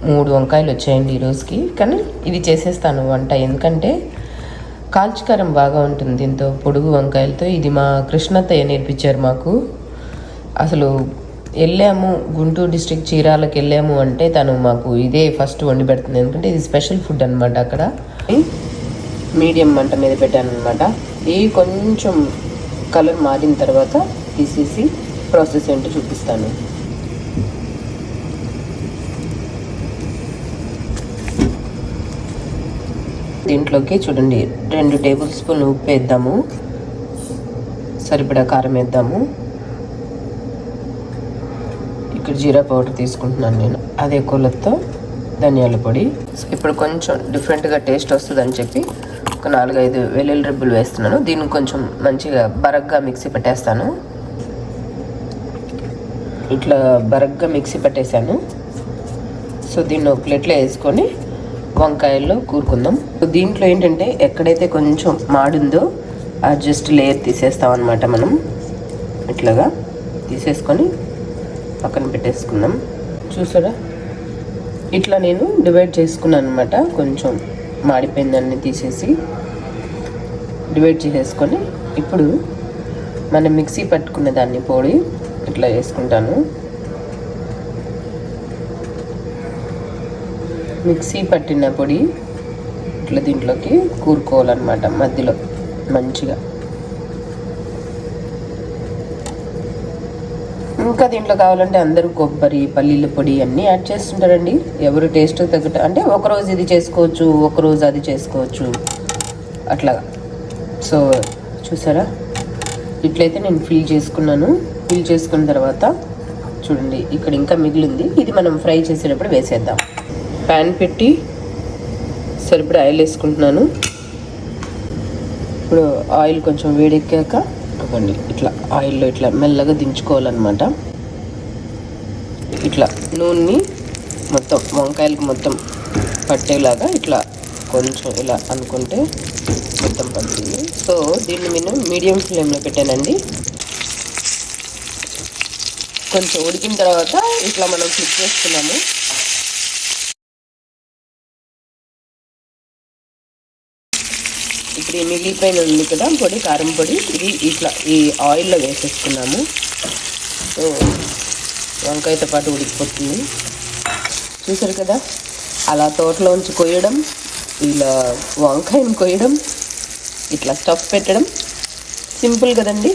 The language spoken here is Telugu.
3 వంకాయలు వచ్చాయండి ఈరోజుకి. కానీ ఇది చేసేస్తాను వంట, ఎందుకంటే కాల్చికారం బాగా ఉంటుంది దీంతో, పొడుగు వంకాయలతో. ఇది మా కృష్ణత్తయ్య నేర్పించారు మాకు. అసలు వెళ్ళాము గుంటూరు డిస్ట్రిక్ట్ చీరాలకు వెళ్ళాము అంటే తను మాకు ఇదే ఫస్ట్ వండి పెడుతుంది, ఎందుకంటే ఇది స్పెషల్ ఫుడ్ అనమాట అక్కడ. మీడియం మంట మీద పెట్టాను అనమాట. ఇది కొంచెం కలర్ మారిన తర్వాత తీసేసి ప్రాసెస్ ఏంటో చూపిస్తాను. దీంట్లోకి చూడండి 2 టేబుల్ స్పూన్ ఉప్పు వేద్దాము, సరిపడా కారం వేద్దాము. ఇక్కడ జీరా పౌడర్ తీసుకుంటున్నాను నేను, అదే కొలతతో ధనియాల పొడి. ఇప్పుడు కొంచెం డిఫరెంట్గా టేస్ట్ వస్తుందని చెప్పి ఒక 4-5 వెల్లుల్లి రెబ్బలు వేస్తున్నాను. దీన్ని కొంచెం మంచిగా బరగ్గా మిక్సీ పెట్టేస్తాను. ఇట్లా బరగ్గా మిక్సీ పెట్టేశాను. సో దీన్ని ఒక ప్లేట్లో వేసుకొని వంకాయల్లో కూరుకుందాం. దీంట్లో ఏంటంటే ఎక్కడైతే కొంచెం మాడుందో ఆ జస్ట్ లేయర్ తీసేస్తాం అనమాట. మనం ఇట్లాగా తీసేసుకొని పక్కన పెట్టేసుకుందాం. చూసారా, ఇట్లా నేను డివైడ్ చేసుకున్నాను అనమాట. కొంచెం మాడిపోయిందాన్ని తీసేసి డివైడ్ చేసేసుకొని ఇప్పుడు మనం మిక్సీ పట్టుకున్న దాన్ని పొడి ఇట్లా వేసుకుంటాను. మిక్సీ పట్టిన పొడి ఇట్లా దీంట్లోకి కూరుకోవాలన్నమాట మధ్యలో మంచిగా. ఇంకా దీంట్లో కావాలంటే అందరూ కొబ్బరి, పల్లీల పొడి అన్నీ యాడ్ చేస్తుంటారండి, ఎవరు టేస్ట్ తగ్గట్టు. అంటే ఒకరోజు ఇది చేసుకోవచ్చు, ఒకరోజు అది చేసుకోవచ్చు అట్లాగా. సో చూసారా, ఇట్లయితే నేను ఫిల్ చేసుకున్నాను. ఫిల్ చేసుకున్న తర్వాత చూడండి ఇక్కడ ఇంకా మిగిలింది, ఇది మనం ఫ్రై చేసేటప్పుడు వేసేద్దాం. ప్యాన్ పెట్టి సరిపడా ఆయిల్ వేసుకుంటున్నాను. ఇప్పుడు ఆయిల్ కొంచెం వేడెక్కాక ఇవ్వండి ఇట్లా ఆయిల్లో ఇట్లా మెల్లగా దించుకోవాలన్నమాట. ఇట్లా నూనెని మొత్తం వంకాయలకి మొత్తం పట్టేలాగా ఇట్లా కొంచెం ఇలా అనుకుంటే మొత్తం పడుతుంది. సో దీన్ని నేను మీడియం ఫ్లేమ్లో పెట్టానండి. కొంచెం ఉడికిన తర్వాత ఇట్లా మనం క్లిక్ చేసుకున్నాము. ఇప్పుడు ఈ మిగిలిపోయిన ఉంది కదా పొడి, కారం పొడి, ఇది ఇట్లా ఈ ఆయిల్లో వేసేసుకున్నాము. సో వంకాయతో పాటు ఉడికిపోతుంది. చూసారు కదా, అలా తోటలోంచి కొయ్యడం, ఇలా వంకాయని కొయ్యడం, ఇట్లా స్టఫ్ పెట్టడం, సింపుల్ కదండి.